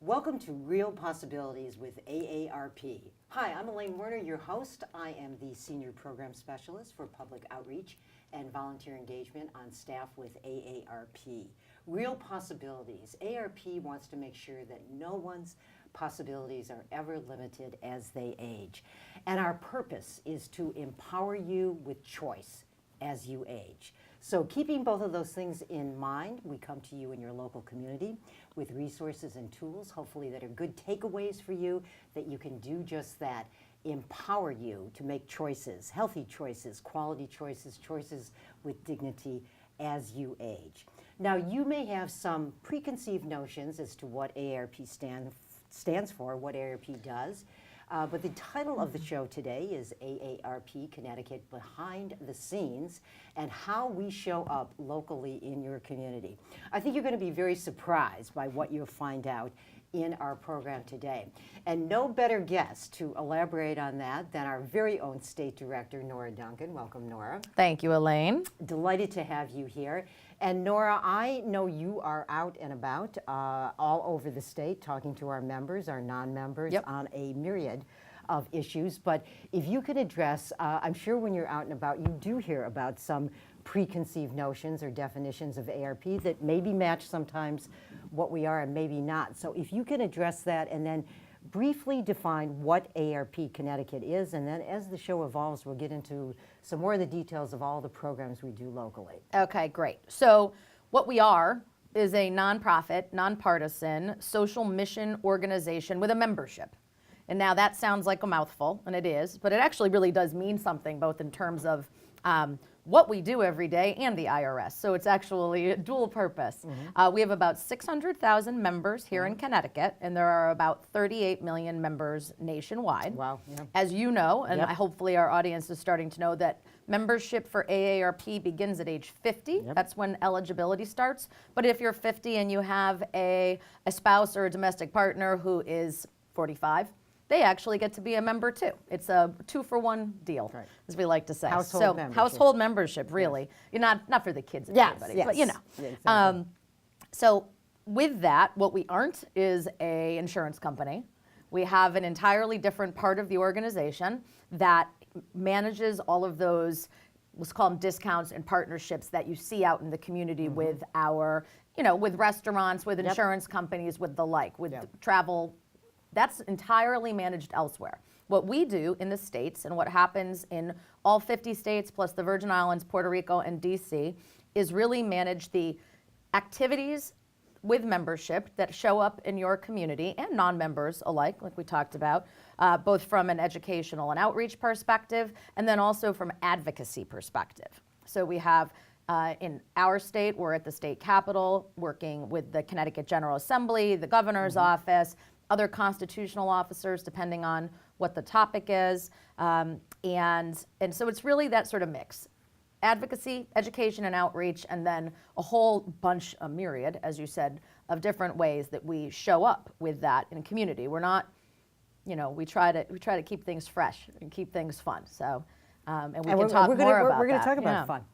Welcome to Real Possibilities with AARP. Hi, I'm Elaine Werner, your host. I am the Senior Program Specialist for Public Outreach and Volunteer Engagement on staff with AARP. Real Possibilities. AARP wants to make sure that no one's possibilities are ever limited as they age. And our purpose is to empower you with choice as you age. So keeping both of those things in mind, we come to you in your local community with resources and tools, hopefully that are good takeaways for you, that you can do just that, empower you to make choices, healthy choices, quality choices, choices with dignity as you age. Now, you may have some preconceived notions as to what AARP stands for, what AARP does. But the title of the show today is AARP Connecticut Behind the Scenes and how we show up locally in your community. I think you're going to be very surprised by what you'll find out in our program today. And no better guest to elaborate on that than our very own State Director, Nora Duncan. Welcome, Nora. Thank you, Elaine. Delighted to have you here. And Nora, I know you are out and about all over the state talking to our members, our non-members, on a myriad of issues. But if you could address, I'm sure when you're out and about, you do hear about some preconceived notions or definitions of AARP that maybe match sometimes what we are and maybe not. So if you can address that and then briefly define what AARP Connecticut is, and then as the show evolves, we'll get into some more of the details of all the programs we do locally. Okay, great. So what we are is a nonprofit, nonpartisan, social mission organization with a membership. And now that sounds like a mouthful, and it is, but it actually really does mean something, both in terms of what we do every day and the IRS. So it's actually a dual purpose. We have about 600,000 members here in Connecticut, and there are about 38 million members nationwide. Wow. Yeah. As you know, and hopefully our audience is starting to know, that membership for AARP begins at age 50. That's when eligibility starts. But if you're 50 and you have a spouse or a domestic partner who is 45, they actually get to be a member too. It's a 2-for-1 deal, as we like to say. Household membership, really. You're not for the kids and everybody, but you know. Yeah, exactly. So with that, what we aren't is a insurance company. We have an entirely different part of the organization that manages all of those, let's call them discounts and partnerships that you see out in the community with our, with restaurants, with insurance companies, with the like, with travel. That's entirely managed elsewhere. What we do in the states, and what happens in all 50 states plus the Virgin Islands, Puerto Rico, and DC, is really manage the activities with membership that show up in your community, and non-members alike, like we talked about, both from an educational and outreach perspective, and then also from advocacy perspective. So we have in our state, we're at the state capitol working with the Connecticut General Assembly, the governor's office, other constitutional officers, depending on what the topic is. And so it's really that sort of mix. Advocacy, education, and outreach, and then a whole bunch, a myriad, as you said, of different ways that we show up with that in a community. We're not, we try to keep things fresh and keep things fun. So, and we can talk more about that. We're going to talk about fun.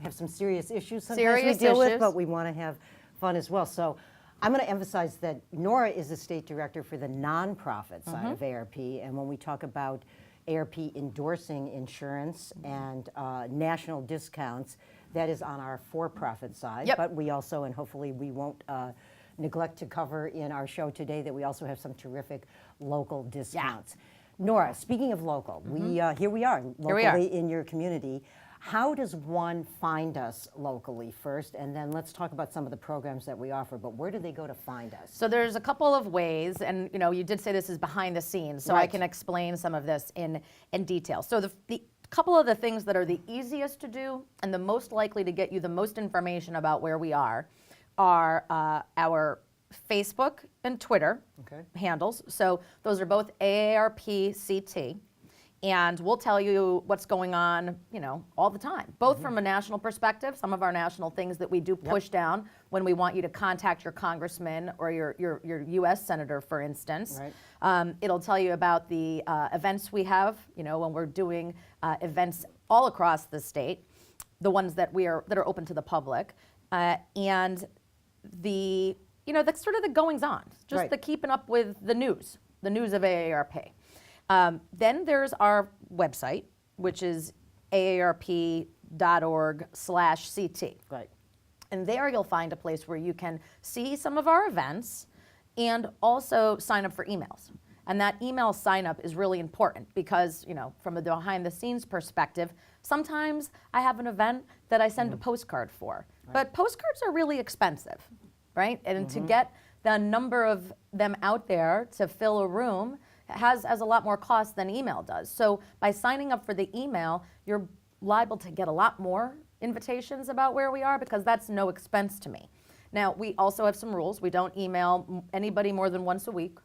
Have some serious issues sometimes we deal with, but we want to have fun as well. So I'm going to emphasize that Nora is the state director for the nonprofit side of AARP, and when we talk about AARP endorsing insurance and national discounts, that is on our for-profit side. But we also, and hopefully we won't neglect to cover in our show today, that we also have some terrific local discounts. Nora, speaking of local, here we are locally in your community. How does one find us locally first? And then let's talk about some of the programs that we offer, but where do they go to find us? So there's a couple of ways, and you did say this is behind the scenes, so I can explain some of this in detail. So the couple of the things that are the easiest to do and the most likely to get you the most information about where we are our Facebook and Twitter handles. So those are both AARP CT. And we'll tell you what's going on, all the time, both from a national perspective, some of our national things that we do push down when we want you to contact your congressman or your U.S. senator, for instance. It'll tell you about the events we have, when we're doing events all across the state, the ones that are open to the public, and the that's sort of the goings on, just Right. the keeping up with the news of AARP. Then there's our website, which is aarp.org/CT. Right. And there you'll find a place where you can see some of our events and also sign up for emails. And that email sign up is really important because, from a behind the scenes perspective, sometimes I have an event that I send a postcard for. Right. But postcards are really expensive, right? And to get the number of them out there to fill a room has a lot more cost than email does. So by signing up for the email, you're liable to get a lot more invitations about where we are because that's no expense to me. Now, we also have some rules. We don't email anybody more than once a week.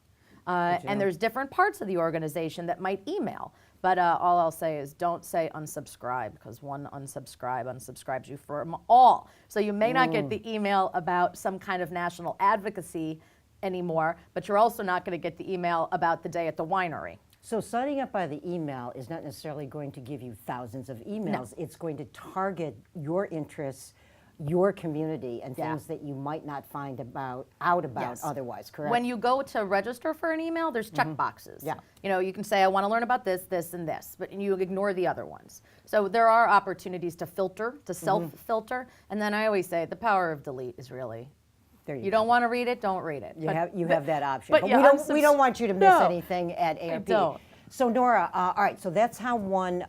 And there's different parts of the organization that might email. But all I'll say is don't say unsubscribe because one unsubscribes you from all. So you may not get the email about some kind of national advocacy anymore, but you're also not going to get the email about the day at the winery. So signing up by the email is not necessarily going to give you thousands of emails. No. It's going to target your interests, your community, and things that you might not find out about otherwise, correct? When you go to register for an email, there's check boxes. Yeah. You can say, I want to learn about this, this, and this, but you ignore the other ones. So there are opportunities to filter, to self-filter, and then I always say the power of delete is really, there you go. Don't want to read it, don't read it. You have that option. But we yeah, don't want you to miss anything at AARP. I don't. So Nora, all right, so that's how one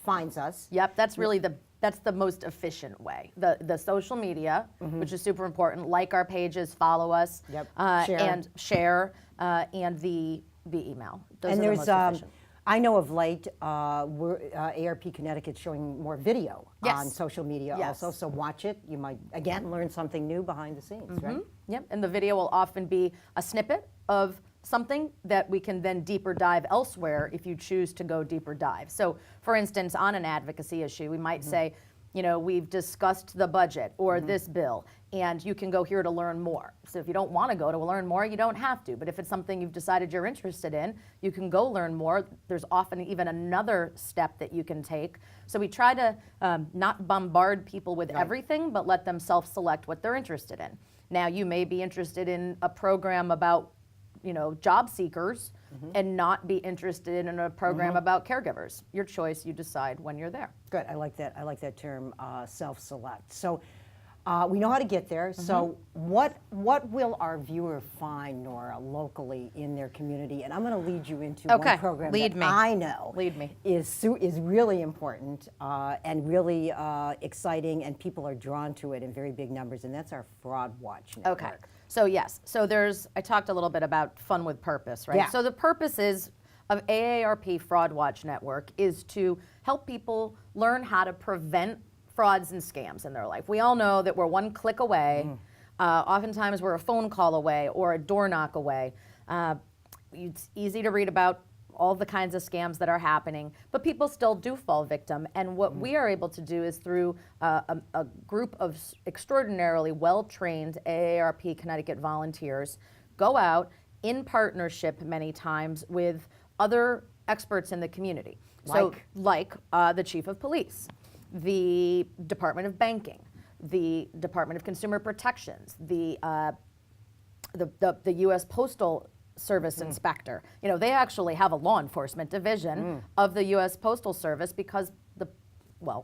finds us. Yep, that's really that's the most efficient way. The social media, which is super important, like our pages, follow us, Share. and share, and the email. Those And are there's, the most efficient. I know of late, AARP Connecticut's showing more video on social media also, so watch it. You might, again, learn something new behind the scenes, right? Yep, and the video will often be a snippet of something that we can then deeper dive elsewhere if you choose to go deeper dive. So, for instance, on an advocacy issue, we might say, we've discussed the budget or this bill, and you can go here to learn more. So if you don't want to go to learn more, you don't have to. But if it's something you've decided you're interested in, you can go learn more. There's often even another step that you can take. So we try to not bombard people with everything, but let them self-select what they're interested in. Now, you may be interested in a program about job seekers and not be interested in a program about caregivers. Your choice, you decide when you're there. Good, I like that term, self-select. So we know how to get there. So what will our viewer find, Nora, locally in their community? And I'm going to lead you into one program I know is really important and really exciting, and people are drawn to it in very big numbers, and that's our Fraud Watch Network. Okay. So yes, I talked a little bit about fun with purpose, right? Yeah. So the purpose of AARP Fraud Watch Network is to help people learn how to prevent frauds and scams in their life. We all know that we're one click away. Oftentimes we're a phone call away or a door knock away. It's easy to read about all the kinds of scams that are happening, but people still do fall victim. And what we are able to do is through a group of extraordinarily well-trained AARP Connecticut volunteers, go out in partnership many times with other experts in the community. Like the chief of police, the Department of Banking, the Department of Consumer Protections, the U.S. Postal Service inspector. They actually have a law enforcement division of the U.S. Postal Service because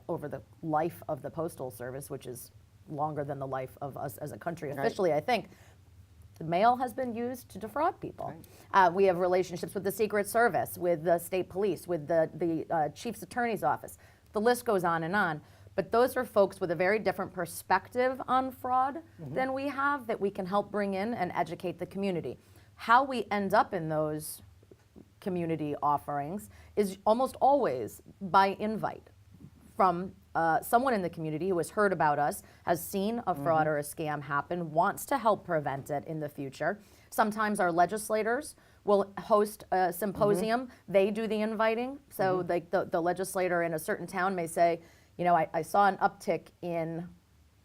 over the life of the Postal Service, which is longer than the life of us as a country officially, I think, the mail has been used to defraud people. We have relationships with the Secret Service, with the state police, with the chief's attorney's office. The list goes on and on. But those are folks with a very different perspective on fraud than we have that we can help bring in and educate the community. How we end up in those community offerings is almost always by invite from someone in the community who has heard about us, has seen a fraud or a scam happen, wants to help prevent it in the future. Sometimes our legislators will host a symposium. They do the inviting. So like the legislator in a certain town may say, I saw an uptick in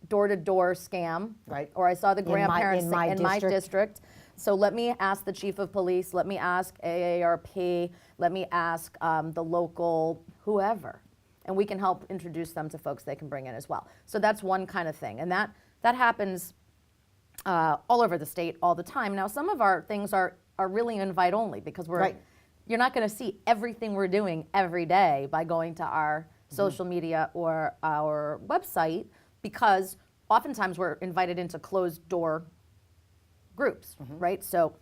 door-to-door scam, or I saw the grandparents in my district. So let me ask the chief of police, let me ask AARP, let me ask the local whoever. And we can help introduce them to folks they can bring in as well. So that's one kind of thing. And that happens all over the state all the time. Now, some of our things are really invite only because Right. you're not going to see everything we're doing every day by going to our social media or our website, because oftentimes we're invited into closed door groups, right? So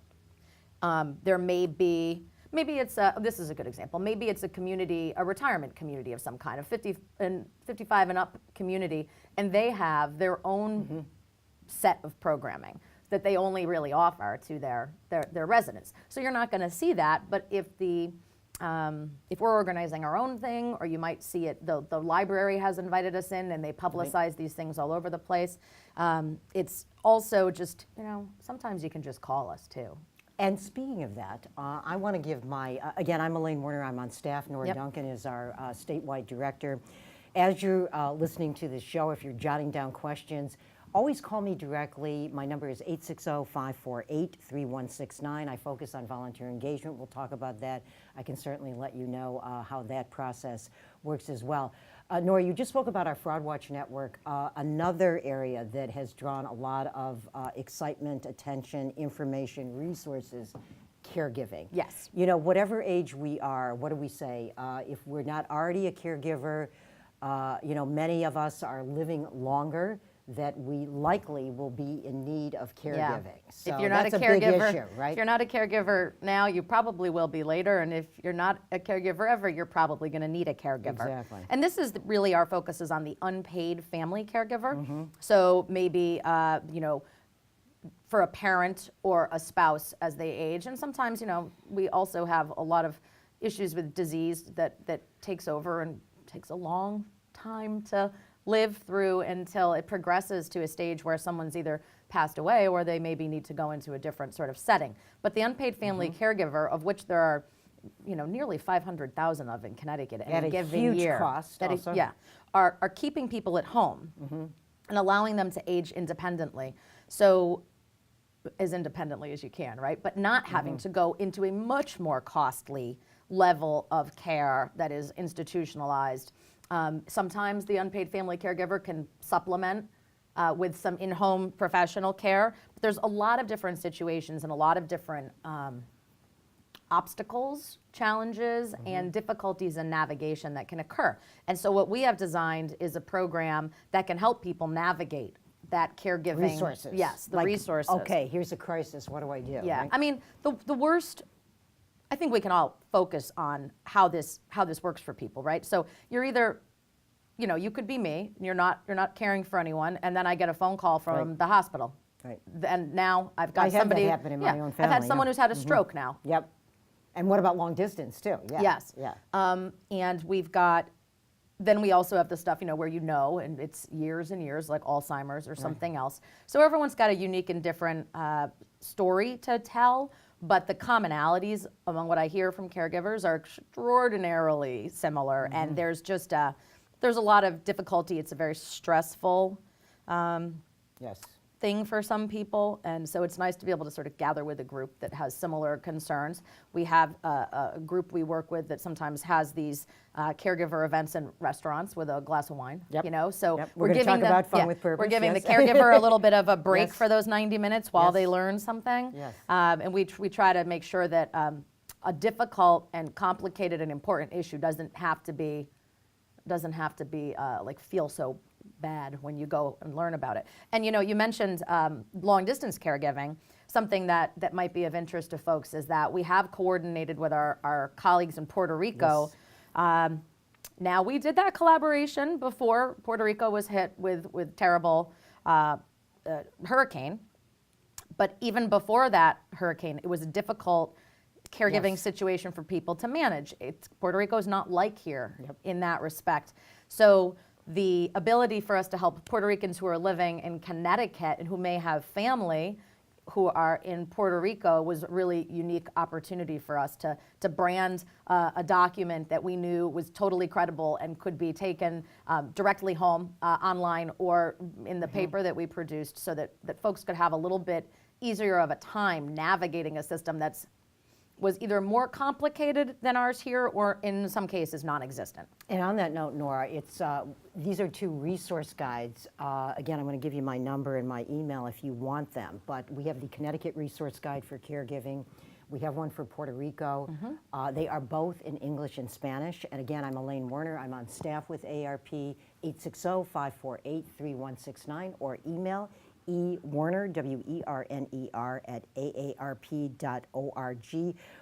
there may be, maybe it's this is a good example. Maybe it's a community, a retirement community of some kind, a 55 and up community, and they have their own set of programming that they only really offer to their residents. So you're not going to see that, but if we're organizing our own thing, or you might see it, the library has invited us in and they publicize these things all over the place. It's also just, sometimes you can just call us too. And speaking of that, I want to give my, again, I'm Elaine Warner, I'm on staff. Nora Duncan is our statewide director. As you're listening to this show, if you're jotting down questions, always call me directly. My number is 860-548-3169. I focus on volunteer engagement. We'll talk about that. I can certainly let you know how that process works as well. Nora, you just spoke about our Fraud Watch Network, another area that has drawn a lot of excitement, attention, information, resources, caregiving. Yes. Whatever age we are, what do we say? If we're not already a caregiver, many of us are living longer, that we likely will be in need of caregiving. Yeah. So if you're not that's a big caregiver, issue, right? if you're not a caregiver now, you probably will be later. And if you're not a caregiver ever, you're probably going to need a caregiver. Exactly. And this is really our focus is on the unpaid family caregiver. So maybe, for a parent or a spouse as they age. And sometimes, we also have a lot of issues with disease that takes over and takes a long time to live through until it progresses to a stage where someone's either passed away or they maybe need to go into a different sort of setting. But the unpaid family caregiver, of which there are, nearly 500,000 of in Connecticut in a given huge year, cost also. are keeping people at home and allowing them to age independently. So as independently as you can, right? But not having to go into a much more costly level of care that is institutionalized. Sometimes the unpaid family caregiver can supplement with some in-home professional care. But there's a lot of different situations and a lot of different obstacles, challenges, and difficulties in navigation that can occur. And so what we have designed is a program that can help people navigate that caregiving. Resources. Yes, the resources. Okay, here's a crisis, what do I do? Yeah, right? I mean, the worst, I think we can all focus on how this works for people, right? So you're either, you could be me, and you're not caring for anyone, and then I get a phone call from the hospital. Right. And now I've got I had somebody. that happen in my own I've family, had someone yeah. who's had a stroke now. Yep. And what about long distance too? Yeah. Yes. Yeah. And we've got, then we also have the stuff, where and it's years and years, like Alzheimer's or something else. So everyone's got a unique and different story to tell, but the commonalities among what I hear from caregivers are extraordinarily similar. And there's just there's a lot of difficulty. It's a very stressful Yes. thing for some people, and so it's nice to be able to sort of gather with a group that has similar concerns. We have a group we work with that sometimes has these caregiver events in restaurants with a glass of wine. Yep. So Yep. we're We're gonna giving talk them, about fun with purpose, we're giving yes. the caregiver a little bit of a break Yes. for those 90 minutes while they Yes. learn something. Yes. And we try to make sure that a difficult and complicated and important issue doesn't have to be like feel so bad when you go and learn about it. And you mentioned long distance caregiving. Something that might be of interest to folks is that we have coordinated with our colleagues in Puerto Rico. Now, we did that collaboration before Puerto Rico was hit with terrible hurricane. But even before that hurricane, it was a difficult caregiving situation for people to manage. Puerto Rico is not like here in that respect. So the ability for us to help Puerto Ricans who are living in Connecticut and who may have family who are in Puerto Rico was a really unique opportunity for us to brand a document that we knew was totally credible and could be taken directly home online or in the paper that we produced, so that folks could have a little bit easier of a time navigating a system that's was either more complicated than ours here or in some cases non-existent. And on that note, Nora, it's, these are 2 resource guides. Again, I'm going to give you my number and my email if you want them. But we have the Connecticut Resource Guide for Caregiving. We have one for Puerto Rico. They are both in English and Spanish. And again, I'm Elaine Werner. I'm on staff with AARP, 860-548-3169, or email Werner, W-E-R-N-E-R, at aarp.org.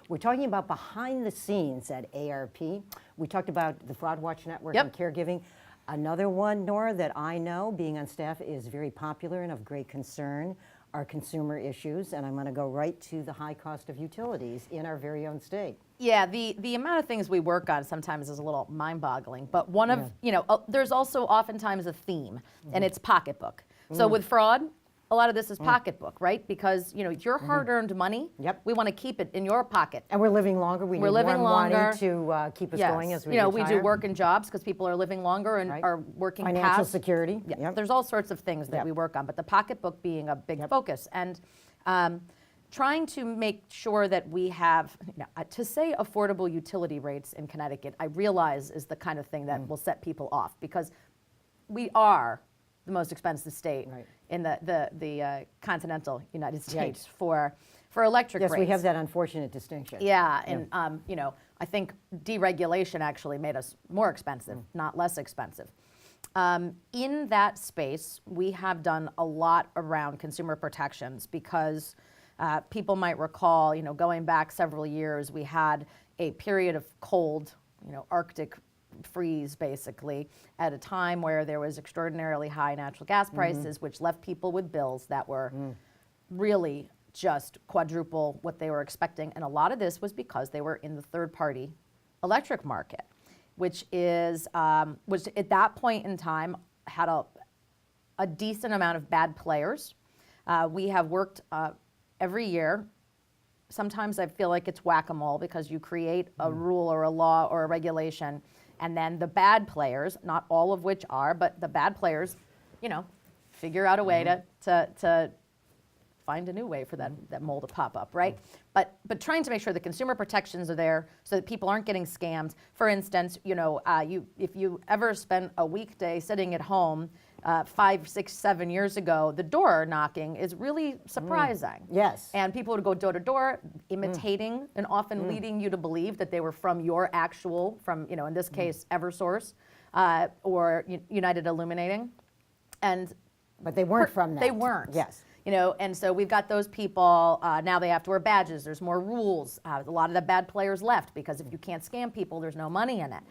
We're talking about behind the scenes at AARP. We talked about the Fraud Watch Network and caregiving. Another one, Nora, that I know, being on staff, is very popular and of great concern are consumer issues, and I'm going to go right to the high cost of utilities in our very own state. Yeah, the amount of things we work on sometimes is a little mind-boggling, but one of, there's also oftentimes a theme, and it's pocketbook. So with fraud, a lot of this is pocketbook, right? Because, your hard-earned money, we want to keep it in your pocket. And we're living longer. We're living more longer. money to keep us going as we retire. We do work in jobs because people are living longer and are working Financial past. security. There's all sorts of things that we work on, but the pocketbook being a big focus. And trying to make sure that we have, to say affordable utility rates in Connecticut, I realize is the kind of thing that will set people off, because we are the most expensive state in the continental United States for electric rates. Yes, we have that unfortunate distinction. Yeah, and I think deregulation actually made us more expensive, not less expensive. In that space, we have done a lot around consumer protections because people might recall, going back several years, we had a period of cold, Arctic freeze basically at a time where there was extraordinarily high natural gas prices, which left people with bills that were really just quadruple what they were expecting. And a lot of this was because they were in the third-party electric market, which at that point in time had a decent amount of bad players. We have worked every year. Sometimes I feel like it's whack-a-mole because you create a rule or a law or a regulation, and then the bad players, not all of which are, but the bad players, figure out a way to find a new way for that mole to pop up, right? But trying to make sure the consumer protections are there so that people aren't getting scammed. For instance, if you ever spent a weekday sitting at home 5, 6, 7 years ago, the door knocking is really surprising. Yes. And people would go door to door, imitating and often leading you to believe that they were from your actual, in this case, Eversource or United Illuminating. But they weren't from that. They weren't. Yes. And so we've got those people, now they have to wear badges, there's more rules. A lot of the bad players left because if you can't scam people, there's no money in it.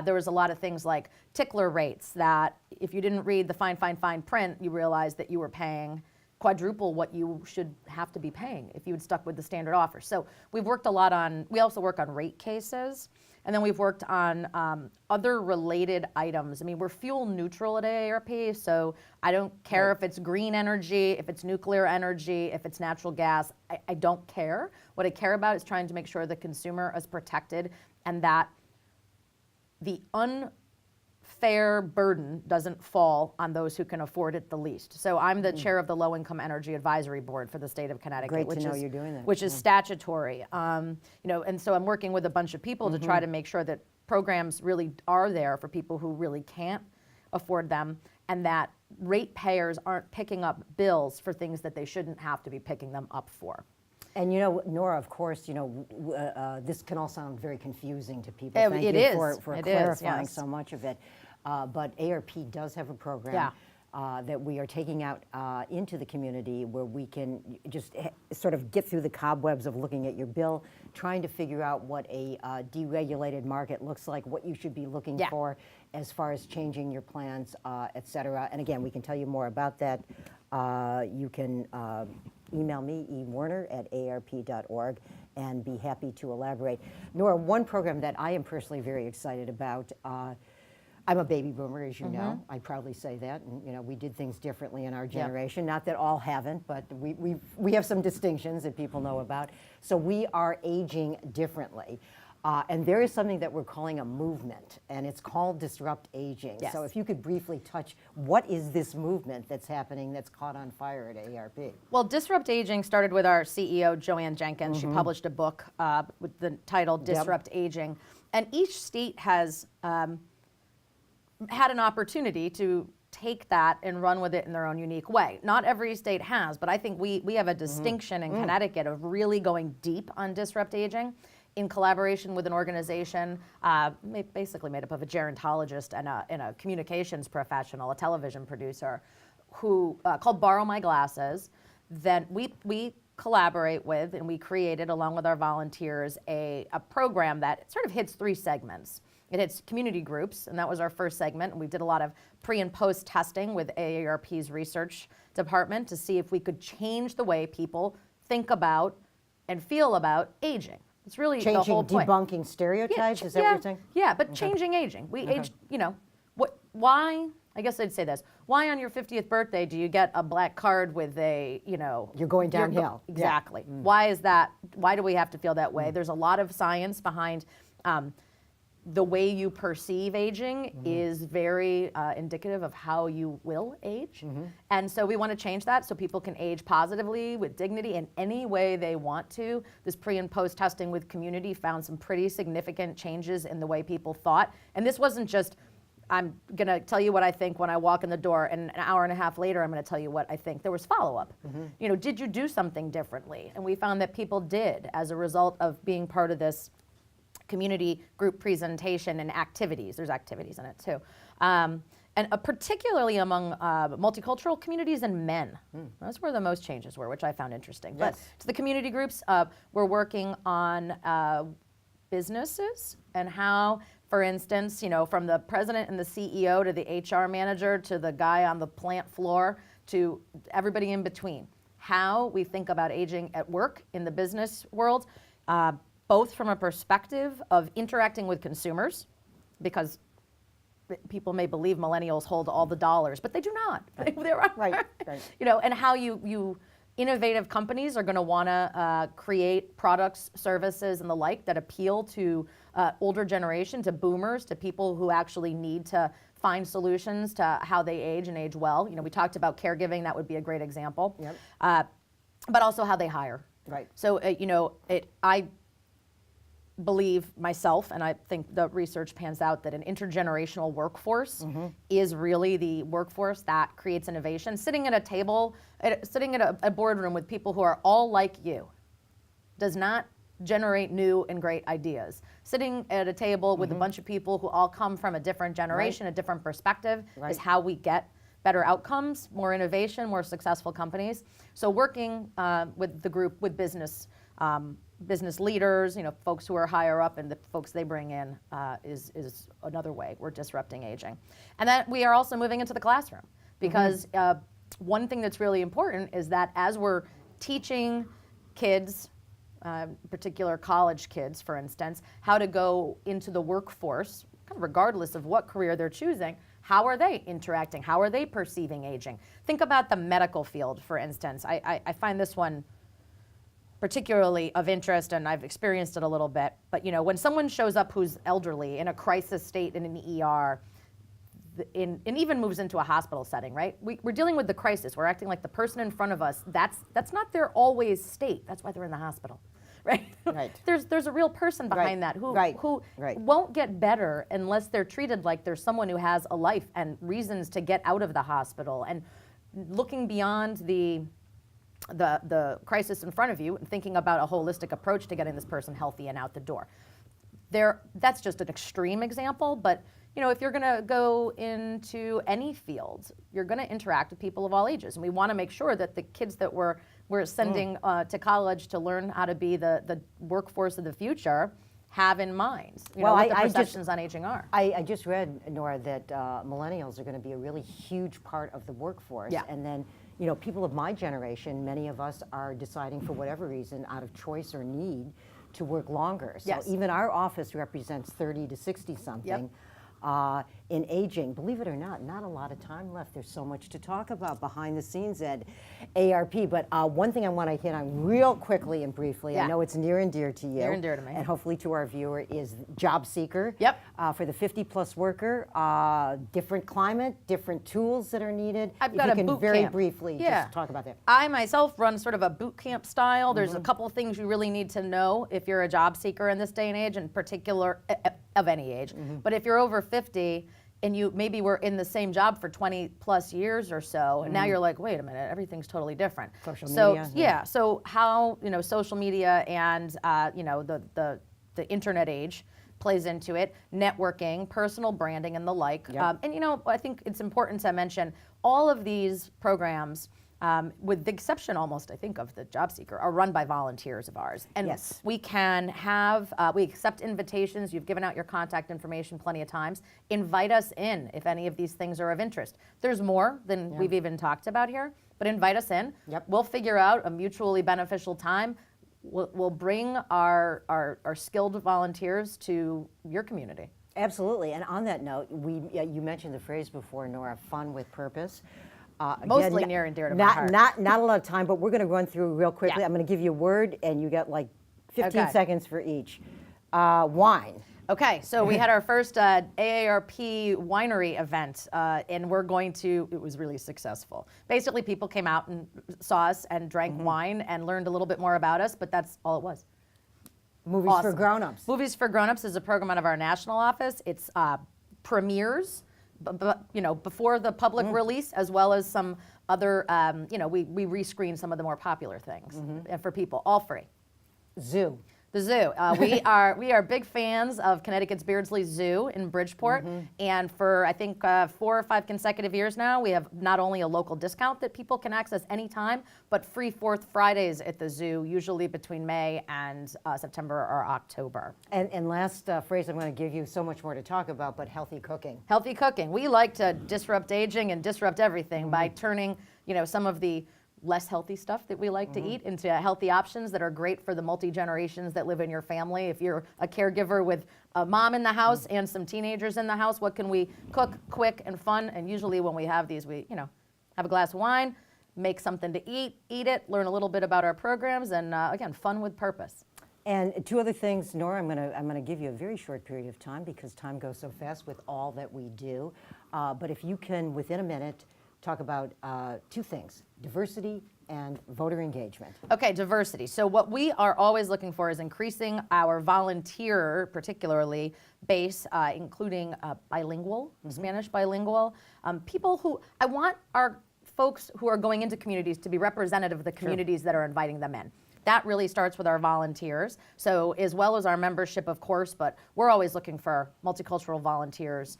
There was a lot of things like tickler rates that if you didn't read the fine print, you realized that you were paying quadruple what you should have to be paying if you had stuck with the standard offer. So we've worked a lot we also work on rate cases. And then we've worked on other related items. I mean, we're fuel neutral at AARP, so I don't care if it's green energy, if it's nuclear energy, if it's natural gas. I don't care. What I care about is trying to make sure the consumer is protected and that the unfair burden doesn't fall on those who can afford it the least. So I'm the chair of the Low Income Energy Advisory Board for the state of Connecticut. Great to know you're doing that. Which is statutory. And so I'm working with a bunch of people to try to make sure that programs really are there for people who really can't afford them, and that ratepayers aren't picking up bills for things that they shouldn't have to be picking them up for. And Nora, of course, this can all sound very confusing to people. Thank it you is. for It clarifying is, yes. so much of it. But AARP does have a program that we are taking out into the community where we can just sort of get through the cobwebs of looking at your bill, trying to figure out what a deregulated market looks like, what you should be looking for as far as changing your plans, et cetera. And again, we can tell you more about that. You can email me, ewerner@aarp.org, and be happy to elaborate. Nora, one program that I am personally very excited about, I'm a baby boomer, as you know. I proudly say that. And, we did things differently in our generation. Not that all haven't, but we have some distinctions that people know about. So we are aging differently. And there is something that we're calling a movement, and it's called Disrupt Aging. Yes. So if you could briefly touch, what is this movement that's happening that's caught on fire at AARP? Well, Disrupt Aging started with our CEO, Joanne Jenkins. She published a book with the title Disrupt Aging. And each state has had an opportunity to take that and run with it in their own unique way. Not every state has, but I think we have a distinction in Connecticut of really going deep on Disrupt Aging in collaboration with an organization basically made up of a gerontologist and a communications professional, a television producer, who called Borrow My Glasses. Then we collaborate with, and we created, along with our volunteers, a program that sort of hits 3 segments. It hits community groups, and that was our first segment. And we did a lot of pre and post testing with AARP's research department to see if we could change the way people think about and feel about aging. It's really the whole point. Debunking stereotypes, is that what you're saying? Yeah, but changing aging. We age, why, I guess I'd say this, why on your 50th birthday do you get a black card with a, You're going downhill. Exactly. Why is that, why do we have to feel that way? There's a lot of science behind the way you perceive aging is very indicative of how you will age. And so we want to change that so people can age positively with dignity in any way they want to. This pre and post testing with community found some pretty significant changes in the way people thought. And this wasn't just, I'm going to tell you what I think when I walk in the door, and an hour and a half later, I'm going to tell you what I think. There was follow-up. Did you do something differently? And we found that people did as a result of being part of this community group presentation and activities. There's activities in it too. And particularly among multicultural communities and men. That's where the most changes were, which I found interesting. Yes. But to the community groups, we're working on businesses and how, for instance, from the president and the CEO to the HR manager to the guy on the plant floor to everybody in between, how we think about aging at work in the business world, both from a perspective of interacting with consumers, because people may believe millennials hold all the dollars, but they do not. They're Right. And how you innovative companies are going to want to create products, services, and the like that appeal to older generation, to boomers, to people who actually need to find solutions to how they age and age well. We talked about caregiving. That would be a great example. Yep. But also how they hire. Right. So, I believe myself, and I think the research pans out, that an intergenerational workforce is really the workforce that creates innovation. Sitting at a table, sitting at a boardroom with people who are all like you does not generate new and great ideas. Sitting at a table with a bunch of people who all come from a different generation, a different perspective, is how we get better outcomes, more innovation, more successful companies. So working with the group, with business leaders, folks who are higher up, and the folks they bring in is another way we're disrupting aging. And then we are also moving into the classroom, because one thing that's really important is that as we're teaching kids, particular college kids, for instance, how to go into the workforce, kind of regardless of what career they're choosing, how are they interacting? How are they perceiving aging? Think about the medical field, for instance. I find this one particularly of interest, and I've experienced it a little bit. But when someone shows up who's elderly in a crisis state in an ER, and even moves into a hospital setting, right? We're dealing with the crisis. We're acting like the person in front of us, that's not their always state. That's why they're in the hospital, right? Right. There's a real person behind that who won't get better unless they're treated like there's someone who has a life and reasons to get out of the hospital, and looking beyond the crisis in front of you and thinking about a holistic approach to getting this person healthy and out the door. That's just an extreme example, but if you're going to go into any field, you're going to interact with people of all ages, and we want to make sure that the kids that we're sending to college to learn how to be the workforce of the future have in mind what the perceptions on aging are. I just read, Nora, that millennials are going to be a really huge part of the workforce, and then people of my generation, many of us are deciding for whatever reason, out of choice or need, to work longer. So even our office represents 30 to 60 something. in aging. Believe it or not a lot of time left. There's so much to talk about behind the scenes at AARP. But one thing I want to hit on real quickly and briefly, I know it's near and dear to you. Near and dear to me. And hopefully to our viewer, is Job Seeker. Yep. For the 50-plus worker, different climate, different tools that are needed. I've got if a you can boot very camp. briefly just talk about that. I myself run sort of a boot camp style. There's a couple things you really need to know if you're a job seeker in this day and age, in particular of any age. But if you're over 50 and you maybe were in the same job for 20 plus years or so, and now you're like, wait a minute, everything's totally different. Social So media, so how social media and the internet age plays into it, networking, personal branding, and the like. Yep. I think it's important to mention all of these programs, with the exception almost, I think, of the Job Seeker, are run by volunteers of ours. And Yes. we can have, we accept invitations. You've given out your contact information plenty of times. Invite us in if any of these things are of interest. There's more than we've even talked about here, but invite us in. Yep. We'll figure out a mutually beneficial time. We'll bring our skilled volunteers to your community. Absolutely. And on that note, you mentioned the phrase before, Nora, fun with purpose. Mostly again, near and dear to my heart. Not a lot of time, but we're going to run through real quickly. Yeah. I'm going to give you a word, and you got like 15 Okay. seconds for each. Wine. Okay, so we had our first AARP winery event, and it was really successful. Basically, people came out and saw us and drank wine and learned a little bit more about us, but that's all it was. Movies for Awesome. grown-ups. Movies for Grown-ups is a program out of our national office. It's premieres, before the public release, as well as some other, we rescreen some of the more popular things and for people, all free. Zoo. The zoo. We are big fans of Connecticut's Beardsley Zoo in Bridgeport, and for I think 4 or 5 consecutive years now, we have not only a local discount that people can access anytime, but free 4th Fridays at the zoo, usually between May and September or October. And last phrase I'm going to give you, so much more to talk about, but healthy cooking. Healthy cooking. We like to disrupt aging and disrupt everything by turning, some of the less healthy stuff that we like to eat into healthy options that are great for the multi-generations that live in your family. If you're a caregiver with a mom in the house and some teenagers in the house, what can we cook quick and fun? And usually when we have these, we have a glass of wine, make something to eat it, learn a little bit about our programs, and again, fun with purpose. And 2 other things, Nora, I'm going to give you a very short period of time because time goes so fast with all that we do. But if you can, within a minute, talk about 2 things, diversity and voter engagement. Okay, diversity. So what we are always looking for is increasing our volunteer, particularly, base, including bilingual, Spanish bilingual, people who, I want our folks who are going into communities to be representative of the communities that are inviting them in. That really starts with our volunteers, so as well as our membership, of course, but we're always looking for multicultural volunteers,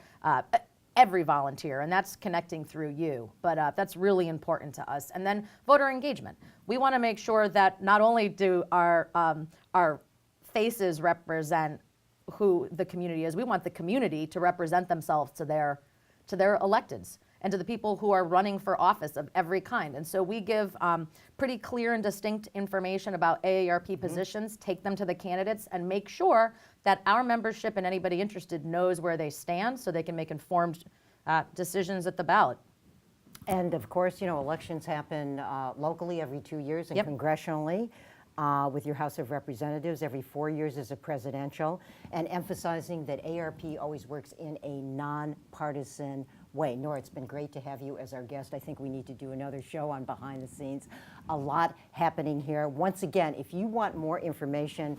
every volunteer, and that's connecting through you, but that's really important to us. And then voter engagement. We want to make sure that not only do our faces represent who the community is, we want the community to represent themselves to their electeds and to the people who are running for office of every kind. And so we give pretty clear and distinct information about AARP positions, take them to the candidates, and make sure that our membership and anybody interested knows where they stand so they can make informed decisions at the ballot. And of course, elections happen locally every 2 years and congressionally. With your House of Representatives, every 4 years is a presidential, and emphasizing that AARP always works in a nonpartisan way. Nora, it's been great to have you as our guest. I think we need to do another show on behind the scenes. A lot happening here. Once again, if you want more information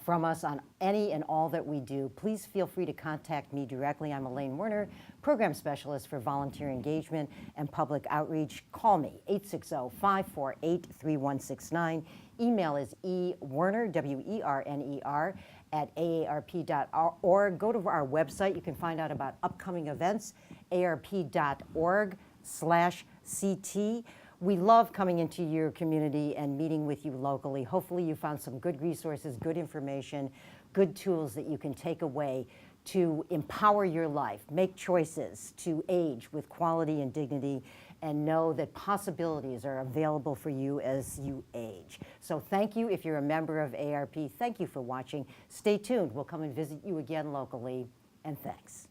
from us on any and all that we do, please feel free to contact me directly. I'm Elaine Werner, Program Specialist for Volunteer Engagement and Public Outreach. Call me, 860-548-3169. Email is ewerner, W-E-R-N-E-R, at aarp.org. Go to our website. You can find out about upcoming events, aarp.org/CT. We love coming into your community and meeting with you locally. Hopefully you found some good resources, good information, good tools that you can take away to empower your life, make choices to age with quality and dignity, and know that possibilities are available for you as you age. So thank you if you're a member of AARP. Thank you for watching. Stay tuned. We'll come and visit you again locally, and thanks.